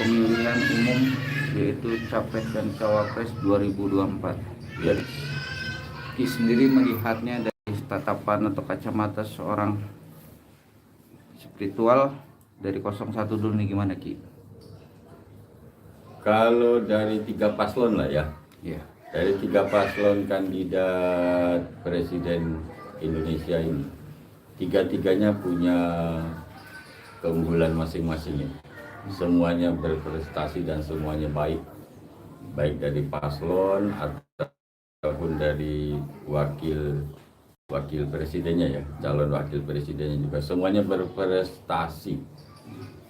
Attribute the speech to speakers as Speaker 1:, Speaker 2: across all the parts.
Speaker 1: pemilihan umum yaitu Capres dan Cawapres 2024. Jadi Ki sendiri melihatnya dari tatapan atau kacamata seorang spiritual dari 01 dulu nih, gimana Ki?
Speaker 2: Kalau dari 3 paslon lah ya,
Speaker 1: Ya.
Speaker 2: dari 3 paslon kandidat presiden Indonesia ini, tiga-tiganya punya keunggulan masing-masing ya. Semuanya berprestasi dan semuanya baik, baik dari paslon ataupun dari wakil presidennya ya, calon wakil presidennya juga semuanya berprestasi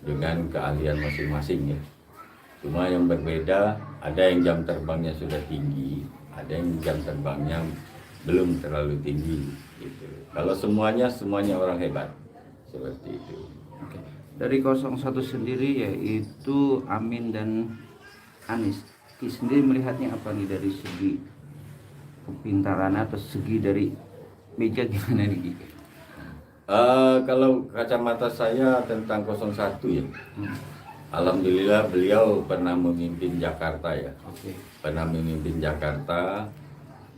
Speaker 2: dengan keahlian masing-masing ya. Cuma yang berbeda, ada yang jam terbangnya sudah tinggi, ada yang jam terbangnya belum terlalu tinggi gitu. Kalau semuanya orang hebat seperti itu.
Speaker 1: Oke. Dari 01 sendiri yaitu Amin dan Anies. Ki sendiri melihatnya apa nih dari segi kepintaran atau segi dari meja gimana nih Ki?
Speaker 2: Kalau kacamata saya tentang 01 ya, alhamdulillah beliau pernah memimpin Jakarta ya.
Speaker 1: Oke.
Speaker 2: Pernah memimpin Jakarta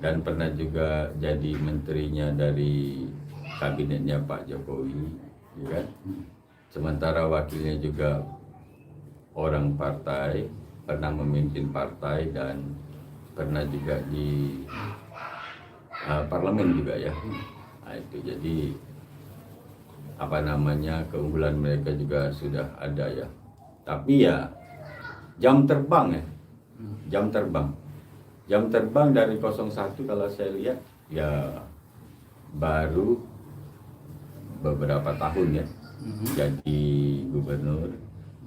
Speaker 2: dan pernah juga jadi menterinya dari kabinetnya Pak Jokowi, ya kan? Sementara wakilnya juga orang partai, pernah memimpin partai dan pernah juga di parlemen juga ya. Nah, itu jadi keunggulan mereka juga sudah ada ya. Tapi ya jam terbang ya, jam terbang dari 01 kalau saya lihat ya baru beberapa tahun ya jadi gubernur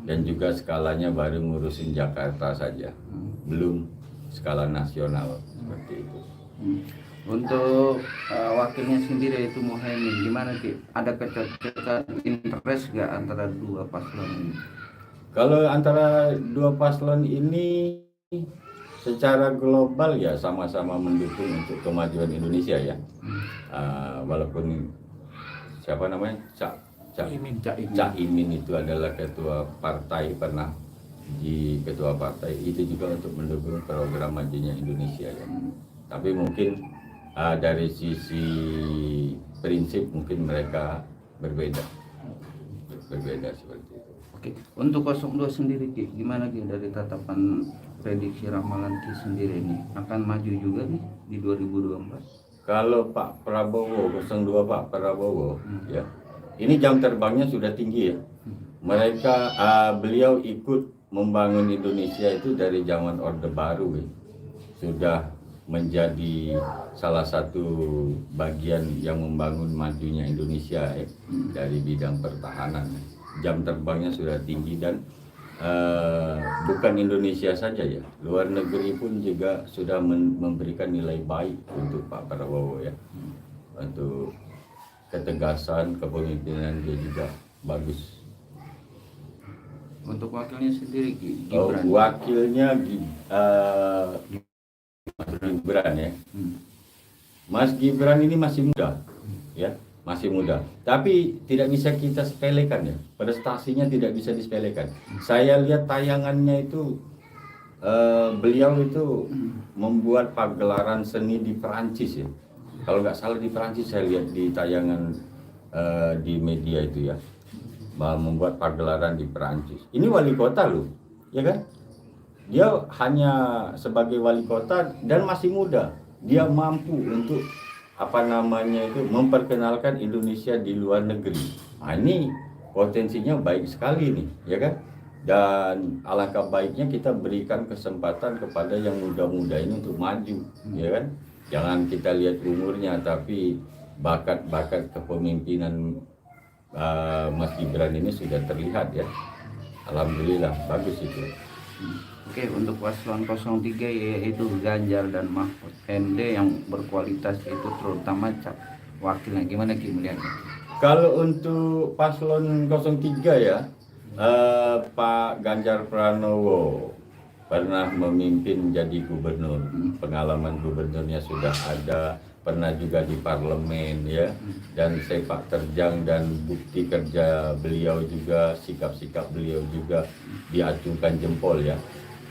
Speaker 2: dan juga skalanya baru ngurusin Jakarta saja, belum skala nasional seperti itu.
Speaker 1: Untuk wakilnya sendiri yaitu Muhaimin, gimana Ki? Ada kecocokan interest nggak antara dua paslon ini?
Speaker 2: Kalau antara dua paslon ini secara global ya sama-sama mendukung untuk kemajuan Indonesia ya. Walaupun siapa namanya Cak Imin itu adalah ketua partai, pernah di ketua partai itu juga untuk mendukung program majunya Indonesia ya. Tapi mungkin dari sisi prinsip mungkin mereka berbeda seperti itu.
Speaker 1: Oke, untuk 02 sendiri Ki, gimana Ki dari tatapan prediksi ramalan Ki sendiri ini akan maju juga nih di 2024?
Speaker 2: Kalau Pak Prabowo 02 Pak Prabowo ya, ini jam terbangnya sudah tinggi ya. Mereka beliau ikut membangun Indonesia itu dari zaman Orde Baru ya. Sudah menjadi salah satu bagian yang membangun majunya Indonesia ya, dari bidang pertahanan. Jam terbangnya sudah tinggi dan bukan Indonesia saja ya, luar negeri pun juga sudah memberikan nilai baik untuk Pak Prabowo ya. Untuk ketegasan kepemimpinan dia juga bagus.
Speaker 1: Untuk wakilnya sendiri Gibran.
Speaker 2: Wakilnya Gibran ya. Mas Gibran ini masih muda ya, masih muda. Tapi tidak bisa kita sepelekan ya, prestasinya tidak bisa disepelekan. Saya lihat tayangannya itu beliau itu membuat pagelaran seni di Perancis ya. Kalau nggak salah di Perancis saya lihat di tayangan di media itu ya, membuat pagelaran di Perancis. Ini wali kota loh, ya kan? Dia hanya sebagai wali kota dan masih muda. Dia mampu untuk memperkenalkan Indonesia di luar negeri. Nah, ini potensinya baik sekali nih, ya kan? Dan alangkah baiknya kita berikan kesempatan kepada yang muda-muda ini untuk maju, ya kan? Jangan kita lihat umurnya, tapi bakat-bakat kepemimpinan Mas Gibran ini sudah terlihat ya. Alhamdulillah bagus itu.
Speaker 1: Oke, untuk paslon 03 yaitu Ganjar dan Mahfud MD yang berkualitas itu terutama wakilnya, gimana Ki melihatnya?
Speaker 2: Kalau untuk paslon 03 ya, Pak Ganjar Pranowo pernah memimpin jadi gubernur, pengalaman gubernurnya sudah ada, pernah juga di parlemen ya, dan sepak terjang dan bukti kerja beliau juga, sikap-sikap beliau juga diacukan jempol ya,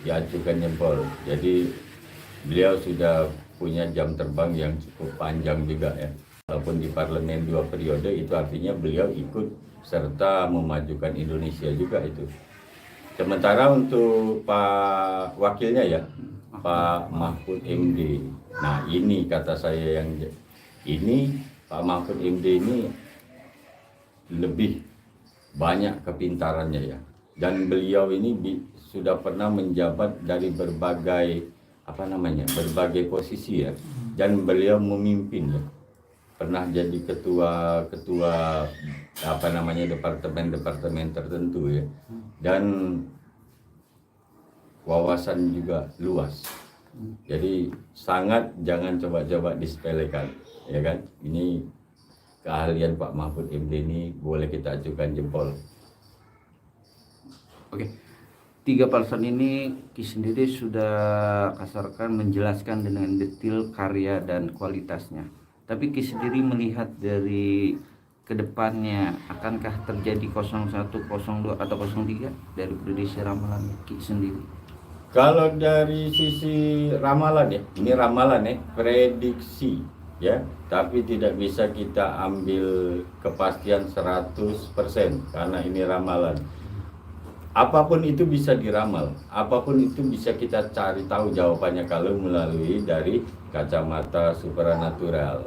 Speaker 2: diacukan jempol. Jadi beliau sudah punya jam terbang yang cukup panjang juga ya. Walaupun di parlemen 2 periode, itu artinya beliau ikut serta memajukan Indonesia juga itu. Sementara untuk Pak Wakilnya ya, Pak Mahfud MD. Nah ini kata saya yang ini, Pak Mahfud MD ini lebih banyak kepintarannya ya. Dan beliau ini sudah pernah menjabat dari berbagai berbagai posisi ya. Dan beliau memimpin ya. Pernah jadi ketua departemen tertentu ya. Dan wawasan juga luas. Jadi sangat jangan coba-coba disepelekan, ya kan? Ini keahlian Pak Mahfud MD ini boleh kita ajukan jempol.
Speaker 1: Oke, 3 person ini Ki sendiri sudah kasarkan menjelaskan dengan detail karya dan kualitasnya. Tapi Ki sendiri melihat dari kedepannya, akankah terjadi 01, 02 atau 03 dari prediksi ramalan Ki sendiri?
Speaker 2: Kalau dari sisi ramalan ya, ini ramalan ya, prediksi ya, tapi tidak bisa kita ambil kepastian 100% karena ini ramalan. Apapun itu bisa diramal, apapun itu bisa kita cari tahu jawabannya kalau melalui dari kacamata supranatural.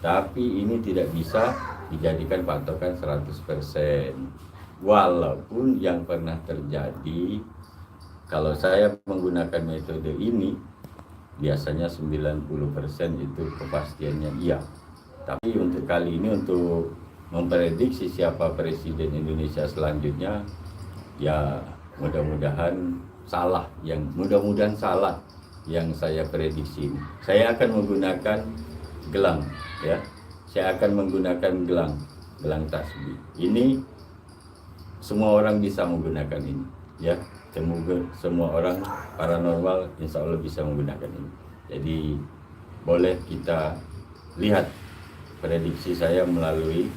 Speaker 2: Tapi ini tidak bisa dijadikan patokan 100%. Walaupun yang pernah terjadi, kalau saya menggunakan metode ini, biasanya 90% itu kepastiannya iya. Tapi untuk kali ini, untuk memprediksi siapa presiden Indonesia selanjutnya, ya mudah-mudahan salah yang saya prediksi. Saya akan menggunakan gelang ya. Saya akan menggunakan gelang tasbih. Ini semua orang bisa menggunakan ini ya. Semua orang paranormal insya Allah bisa menggunakan ini. Jadi boleh kita lihat prediksi saya melalui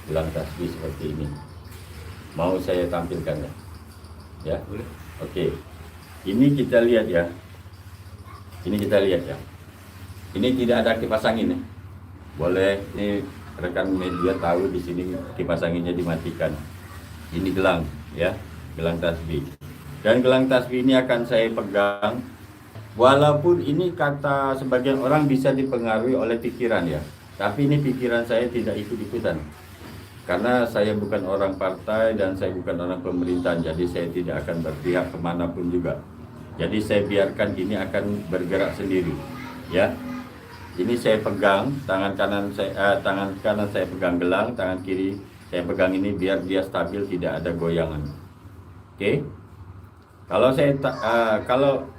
Speaker 2: gelang tasbih seperti ini. Mau saya tampilkan ya? Ya, oke. Ini kita lihat ya. Ini tidak ada kipas angin ya. Boleh, ini rekan media tahu di sini kipas anginnya dimatikan. Ini gelang ya, gelang tasbih. Dan gelang tasbih ini akan saya pegang. Walaupun ini kata sebagian orang bisa dipengaruhi oleh pikiran ya. Tapi ini pikiran saya tidak ikut-ikutan. Karena saya bukan orang partai dan saya bukan orang pemerintahan, jadi saya tidak akan berpihak kemanapun juga. Jadi saya biarkan ini akan bergerak sendiri, ya. Ini saya pegang, tangan kanan saya pegang gelang, tangan kiri saya pegang ini biar dia stabil, tidak ada goyangan. Oke? Kalau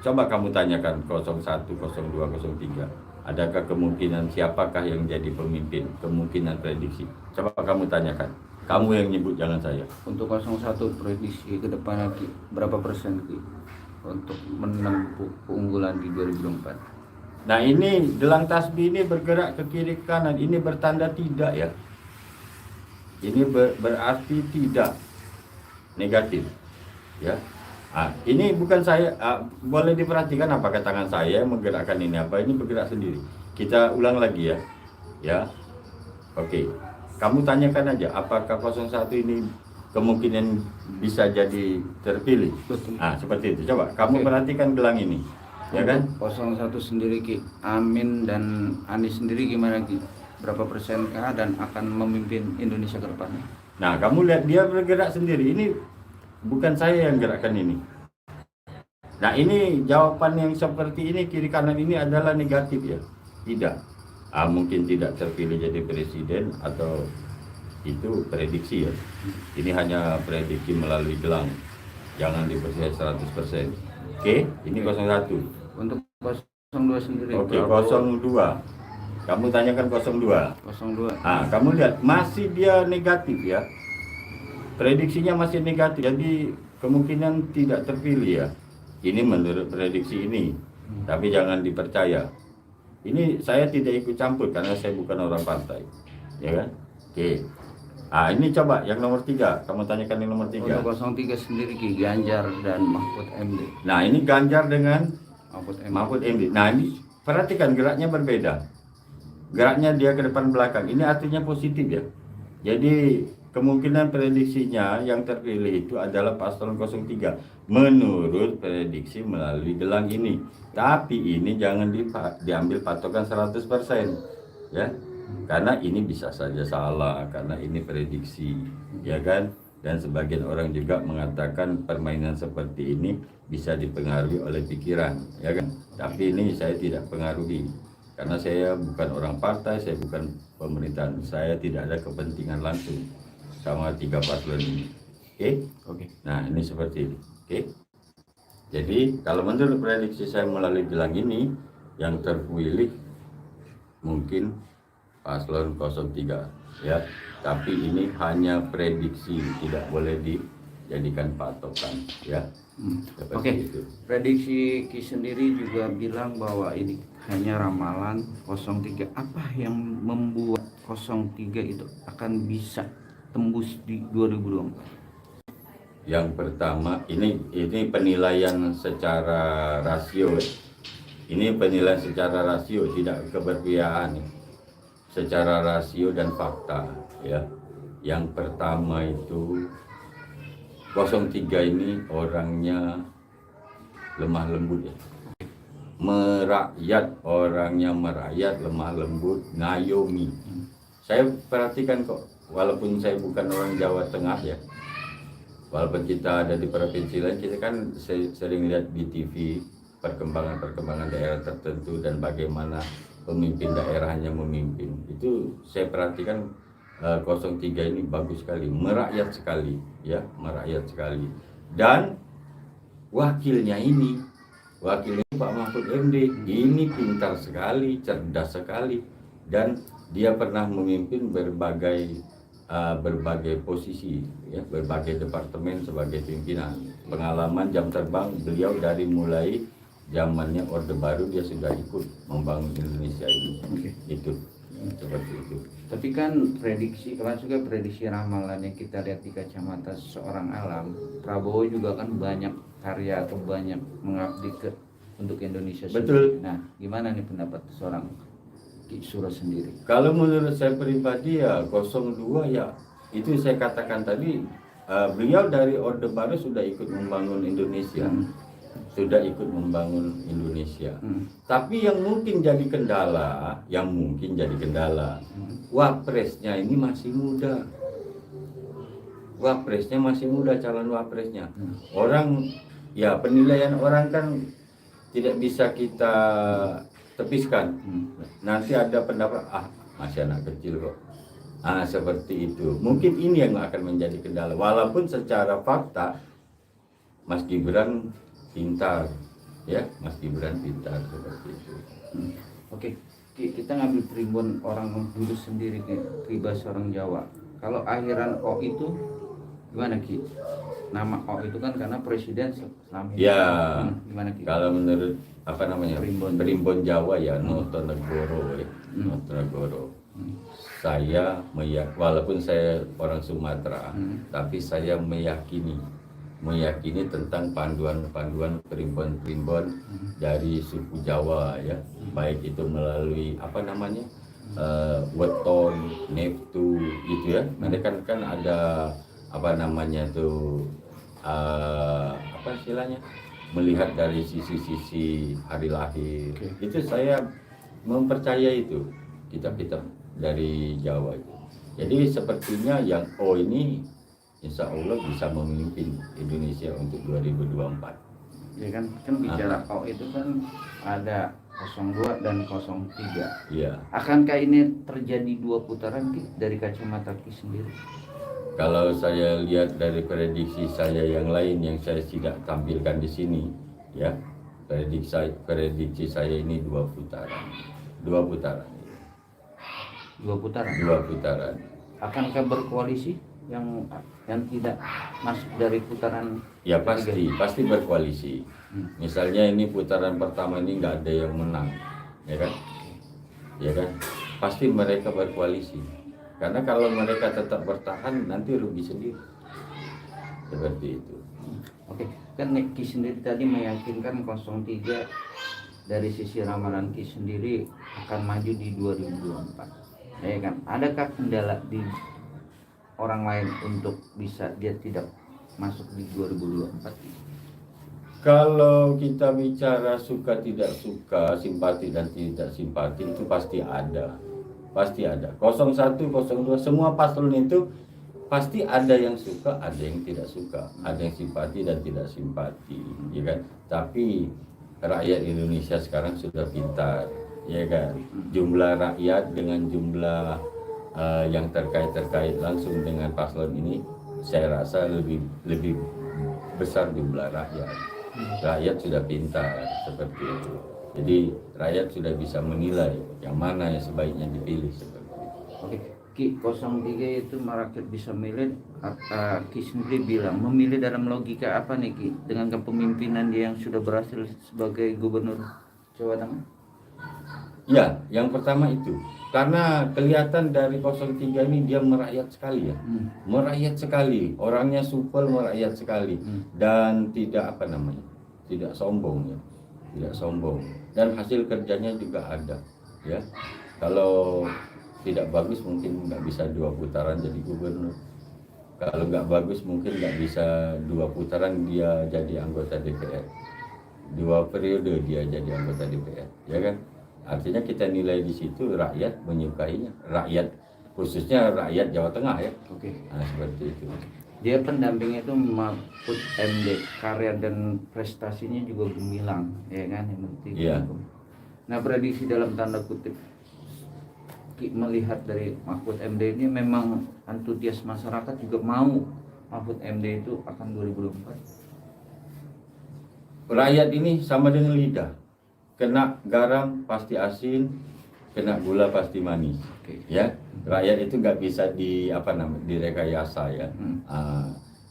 Speaker 2: coba kamu tanyakan 01, 02, 03. Adakah kemungkinan siapakah yang jadi pemimpin? Kemungkinan prediksi. Coba kamu tanyakan. Kamu yang nyebut, jangan saya.
Speaker 1: Untuk 01 prediksi ke depan lagi berapa persen Ki untuk menempuh keunggulan di 2024?
Speaker 2: Nah ini gelang tasbih ini bergerak ke kiri kanan. Ini bertanda tidak ya. Ini berarti tidak negatif. Ya. Ini bukan saya, boleh diperhatikan apakah tangan saya menggerakkan ini, apa ini bergerak sendiri. Kita ulang lagi ya. Ya. Oke. Kamu tanyakan aja apakah 01 ini kemungkinan bisa jadi terpilih.
Speaker 1: Betul.
Speaker 2: Seperti itu. Coba kamu perhatikan gelang ini. Ya kan?
Speaker 1: 01 sendiri Ki, Amin dan Anies sendiri gimana Ki? Berapa persenkah dan akan memimpin Indonesia ke depannya?
Speaker 2: Nah, kamu lihat dia bergerak sendiri. Ini bukan saya yang gerakkan ini. Nah, ini jawaban yang seperti ini, kiri kanan ini adalah negatif ya. Tidak. Mungkin tidak terpilih jadi presiden atau itu prediksi ya. Ini hanya prediksi melalui gelang. Jangan dipercaya 100%. Oke, ini 01.
Speaker 1: Untuk 02 sendiri.
Speaker 2: Oke, 02. Kamu tanyakan 02.
Speaker 1: 02.
Speaker 2: Kamu lihat masih dia negatif ya. Prediksinya masih negatif, jadi kemungkinan tidak terpilih ya. Ini menurut prediksi ini, tapi jangan dipercaya. Ini saya tidak ikut campur karena saya bukan orang partai, ya kan? Oke. Ah, ini coba yang nomor 3, kamu tanyakan yang nomor 3.
Speaker 1: Untuk 03 sendiri Ki Ganjar dan Mahfud MD.
Speaker 2: Nah, ini Ganjar dengan
Speaker 1: Mahfud MD.
Speaker 2: Mahfud MD. Nah, ini perhatikan geraknya berbeda. Geraknya dia ke depan belakang. Ini artinya positif ya. Jadi kemungkinan prediksinya yang terpilih itu adalah paslon 03 menurut prediksi melalui gelang ini. Tapi ini jangan diambil patokan 100% ya. Karena ini bisa saja salah karena ini prediksi, ya kan? Dan sebagian orang juga mengatakan permainan seperti ini bisa dipengaruhi oleh pikiran, ya kan? Tapi ini saya tidak pengaruhi karena saya bukan orang partai, saya bukan pemerintahan, saya tidak ada kepentingan langsung sama 3 paslon ini. Oke?
Speaker 1: Oke.
Speaker 2: Nah, ini seperti ini. Oke? Jadi, kalau menurut prediksi saya melalui gelang ini, yang terpilih mungkin paslon 03 ya. Tapi ini hanya prediksi, tidak boleh dijadikan patokan ya. Seperti
Speaker 1: Oke.
Speaker 2: itu.
Speaker 1: Prediksi Ki sendiri juga bilang bahwa ini hanya ramalan 03. Apa yang membuat 03 itu akan bisa tembus di 2024?
Speaker 2: Yang pertama, ini penilaian secara rasio. Ini penilaian secara rasio, tidak keberpihakan. Secara rasio dan fakta ya. Yang pertama itu 03 ini orangnya lemah lembut ya. Merakyat, orangnya merakyat, lemah lembut, ngayomi. Saya perhatikan kok, walaupun saya bukan orang Jawa Tengah ya, walaupun kita ada di provinsi lain, kita kan sering lihat di TV perkembangan daerah tertentu dan bagaimana pemimpin daerahnya memimpin. Itu saya perhatikan 03 ini bagus sekali, merakyat sekali ya, merakyat sekali. Dan wakilnya Pak Mahfud MD ini pintar sekali, cerdas sekali, dan dia pernah memimpin berbagai posisi ya, berbagai departemen sebagai pimpinan. Pengalaman jam terbang beliau dari mulai zamannya Orde Baru dia sudah ikut membangun Indonesia ini. Itu seperti itu.
Speaker 1: Tapi kan prediksi, kalau juga prediksi ramalan yang kita lihat di kacamata seorang alam, Prabowo juga kan banyak karya atau banyak mengabdi untuk Indonesia
Speaker 2: Betul.
Speaker 1: sendiri. Nah, gimana nih pendapat seorang Ki Suro sendiri?
Speaker 2: Kalau menurut saya pribadi ya 02 ya, itu saya katakan tadi, beliau dari Orde Baru sudah ikut membangun Indonesia. Sudah ikut membangun Indonesia. Tapi yang mungkin jadi kendala, wapresnya ini masih muda. Wapresnya masih muda, calon wapresnya. Orang ya, penilaian orang kan tidak bisa kita tepiskan. Nanti ada pendapat, masih anak kecil kok. Seperti itu. Mungkin ini yang akan menjadi kendala. Walaupun secara fakta Mas Gibran pintar, ya, Mas Gibran pintar seperti itu.
Speaker 1: Oke, kita ngambil primbon orang dulu sendiri, pribadi orang Jawa. Kalau akhiran O itu gimana Ki? Nama O itu kan karena presiden selama ini.
Speaker 2: Ya,
Speaker 1: Gimana Ki?
Speaker 2: kalau menurut apa namanya primbon Jawa ya, Notonegoro ya, Notonegoro. Saya walaupun saya orang Sumatera, tapi saya meyakini tentang panduan-panduan primbon-primbon dari suku Jawa ya, baik itu melalui apa namanya weton, neptu gitu ya. Mereka kan ada apa namanya tuh apa istilahnya, melihat dari sisi-sisi hari lahir. Itu saya mempercayai itu kitab-kitab dari Jawa itu. Jadi sepertinya yang O ini insya Allah bisa memimpin Indonesia untuk 2024.
Speaker 1: Ya kan bicara O itu kan ada 02 dan 03.
Speaker 2: Iya.
Speaker 1: Akankah ini terjadi 2 putaran Ki, dari kacamata Ki sendiri?
Speaker 2: Kalau saya lihat dari prediksi saya yang lain yang saya tidak tampilkan di sini, ya, prediksi saya ini 2 putaran. 2 putaran.
Speaker 1: 2 putaran.
Speaker 2: 2 putaran.
Speaker 1: Akankah berkoalisi yang tidak masuk dari putaran?
Speaker 2: Ya pasti berkoalisi. Misalnya ini putaran pertama ini nggak ada yang menang, ya kan? ya kan? Pasti mereka berkoalisi. Karena kalau mereka tetap bertahan nanti rugi sendiri. Seperti itu.
Speaker 1: Oke, kan Ki sendiri tadi meyakinkan 03 dari sisi ramalan Ki sendiri akan maju di 2024. Ya kan? Adakah kendala di orang lain untuk bisa dia tidak masuk di 2024?
Speaker 2: Kalau kita bicara suka tidak suka, simpati dan tidak simpati itu pasti ada. Pasti ada. 01, 02 semua paslon itu pasti ada yang suka, ada yang tidak suka, ada yang simpati dan tidak simpati, ya kan? Tapi rakyat Indonesia sekarang sudah pintar, ya kan? Jumlah rakyat dengan jumlah yang terkait langsung dengan paslon ini, saya rasa lebih besar jumlah rakyat. Rakyat sudah pintar seperti itu. Jadi rakyat sudah bisa menilai yang mana yang sebaiknya dipilih seperti itu.
Speaker 1: Oke, Ki 03 itu merakyat bisa milih, Ki sendiri bilang memilih dalam logika apa nih Ki dengan kepemimpinan dia yang sudah berhasil sebagai gubernur Jawa Tengah?
Speaker 2: Ya, yang pertama itu karena kelihatan dari 03 ini dia merakyat sekali ya, merakyat sekali, orangnya supel, merakyat sekali dan tidak tidak sombong ya, tidak sombong dan hasil kerjanya juga ada ya. Kalau tidak bagus mungkin nggak bisa 2 putaran jadi gubernur. Kalau nggak bagus mungkin nggak bisa 2 putaran dia jadi anggota DPR. 2 periode dia jadi anggota DPR, ya kan? Artinya kita nilai di situ rakyat menyukainya, rakyat khususnya rakyat Jawa Tengah ya.
Speaker 1: Oke.
Speaker 2: Nah, seperti itu.
Speaker 1: Dia pendampingnya itu Mahfud MD, karya dan prestasinya juga gemilang, ya kan? Yang penting.
Speaker 2: Iya.
Speaker 1: Nah, prediksi dalam tanda kutip Ki melihat dari Mahfud MD ini memang antusias masyarakat juga mau Mahfud MD itu akan 2024.
Speaker 2: Rakyat ini sama dengan lidah. Kena garam pasti asin, kena gula pasti manis.
Speaker 1: Oke.
Speaker 2: Ya, rakyat itu nggak bisa direkayasa ya.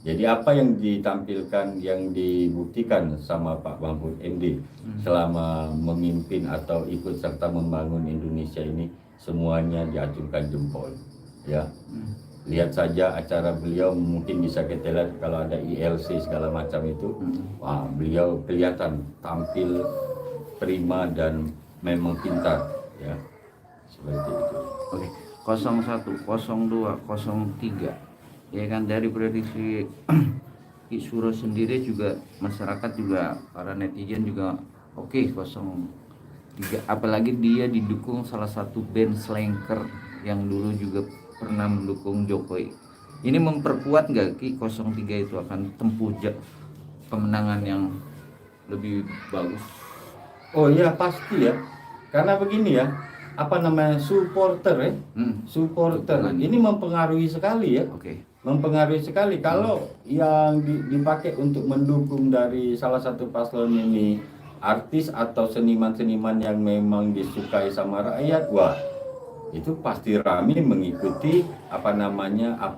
Speaker 2: Jadi apa yang ditampilkan, yang dibuktikan sama Pak Mahfud MD selama memimpin atau ikut serta membangun Indonesia ini, semuanya diacungkan jempol. Ya, lihat saja acara beliau, mungkin bisa kita lihat kalau ada ILC segala macam itu, wah, beliau kelihatan tampil prima dan memang pintar ya, seperti itu.
Speaker 1: Oke, 01, 02, 03 ya kan, dari prediksi Ki Suro sendiri juga masyarakat juga para netizen juga oke 03, apalagi dia didukung salah satu band slanker yang dulu juga pernah mendukung Jokowi. Ini memperkuat nggak Ki 03 itu akan tempuh kemenangan yang lebih bagus?
Speaker 2: Oh iya pasti ya, karena begini ya, supporter ya, supporter ini mempengaruhi sekali ya.
Speaker 1: Oke.
Speaker 2: Mempengaruhi sekali kalau yang dipakai untuk mendukung dari salah satu paslon ini artis atau seniman-seniman yang memang disukai sama rakyat, wah itu pasti ramai mengikuti apa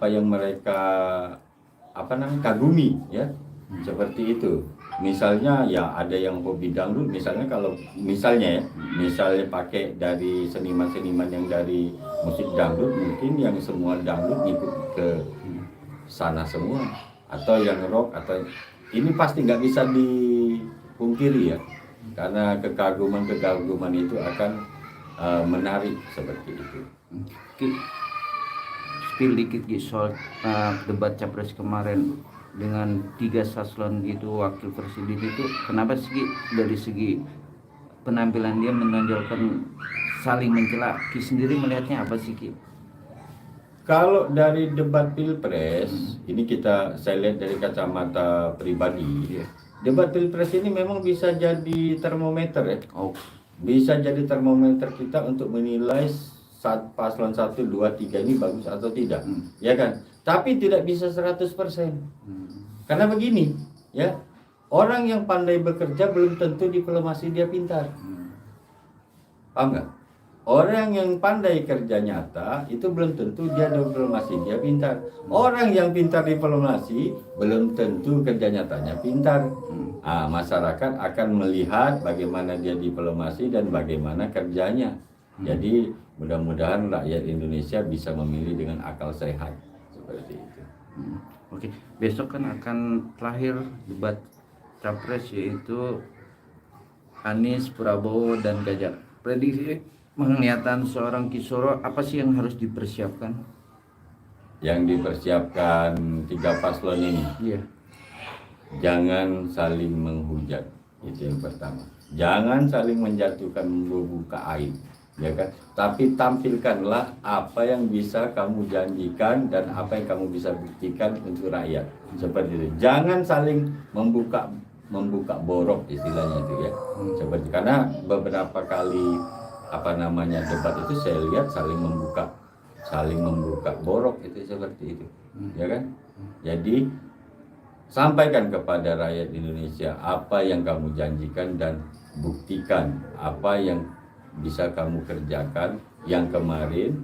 Speaker 2: yang mereka kagumi ya, seperti itu. Misalnya ya ada yang hobi dangdut, misalnya pakai dari seniman-seniman yang dari musik dangdut, mungkin yang semua dangdut ikut ke sana semua, atau yang rock, atau ini pasti nggak bisa dipungkiri ya, karena kekaguman itu akan menarik seperti itu.
Speaker 1: Spill dikit soal debat capres kemarin dengan 3 paslon itu, wakil presiden itu, kenapa sih dari segi penampilan dia menonjolkan saling mencela? Ki sendiri melihatnya apa sih Ki?
Speaker 2: Kalau dari debat pilpres ini saya lihat dari kacamata pribadi, debat pilpres ini memang bisa jadi termometer ya. Bisa jadi termometer kita untuk menilai saat paslon 1, 2, 3 ini bagus atau tidak, ya kan? Tapi tidak bisa 100%. Karena begini, ya, orang yang pandai bekerja belum tentu diplomasi dia pintar. Paham nggak? Orang yang pandai kerja nyata itu belum tentu dia diplomasi dia pintar. Orang yang pintar diplomasi belum tentu kerja nyatanya pintar. Masyarakat akan melihat bagaimana dia diplomasi dan bagaimana kerjanya. Jadi mudah-mudahan rakyat Indonesia bisa memilih dengan akal sehat seperti itu.
Speaker 1: Oke, besok kan akan terakhir debat capres yaitu Anies, Prabowo, dan Ganjar. Prediksi penglihatan seorang Kisoro apa sih yang harus dipersiapkan?
Speaker 2: Yang dipersiapkan tiga paslon ini,
Speaker 1: Iya.
Speaker 2: jangan saling menghujat, itu yang pertama. Jangan saling menjatuhkan membuka aib, ya kan? Tapi tampilkanlah apa yang bisa kamu janjikan dan apa yang kamu bisa buktikan untuk rakyat, seperti itu. Jangan saling membuka borok istilahnya itu ya, seperti karena beberapa kali debat itu saya lihat saling membuka borok itu seperti itu, ya kan? Jadi sampaikan kepada rakyat Indonesia apa yang kamu janjikan dan buktikan apa yang bisa kamu kerjakan yang kemarin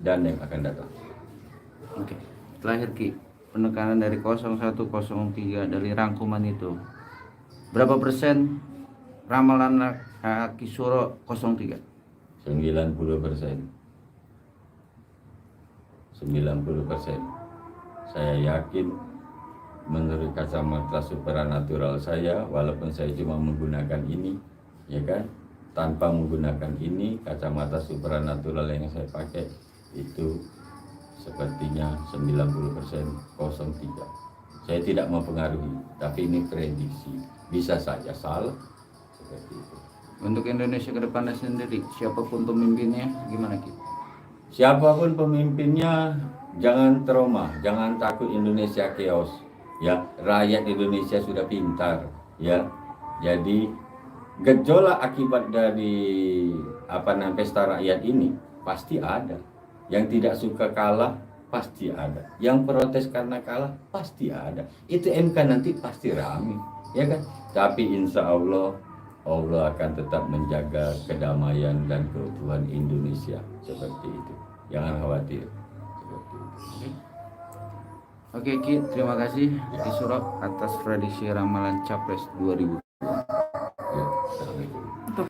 Speaker 2: dan yang akan datang.
Speaker 1: Oke. Terakhir Ki, penekanan dari 0103 dari rangkuman itu. Berapa persen ramalan Kisoro 03?
Speaker 2: 90%. 90%. Saya yakin menurut kacamata supranatural saya, walaupun saya cuma menggunakan ini, ya kan, tanpa menggunakan ini, kacamata supranatural yang saya pakai itu sepertinya 90% 03. Saya tidak mempengaruhi, tapi ini prediksi, bisa saja salah seperti itu.
Speaker 1: Untuk Indonesia ke depannya sendiri, siapapun pemimpinnya, gimana Ki?
Speaker 2: Siapapun pemimpinnya, jangan trauma, jangan takut Indonesia chaos. Ya, rakyat Indonesia sudah pintar, ya. Jadi gejolak akibat dari pesta rakyat ini pasti ada. Yang tidak suka kalah pasti ada. Yang protes karena kalah pasti ada. Itu MK nanti pasti rame, ya kan? Tapi insya Allah akan tetap menjaga kedamaian dan keutuhan Indonesia seperti itu. Jangan khawatir. Seperti itu.
Speaker 1: Oke Ki, terima kasih Ki Suro atas prediksi ramalan Capres 2000.
Speaker 2: Ya, assalamualaikum.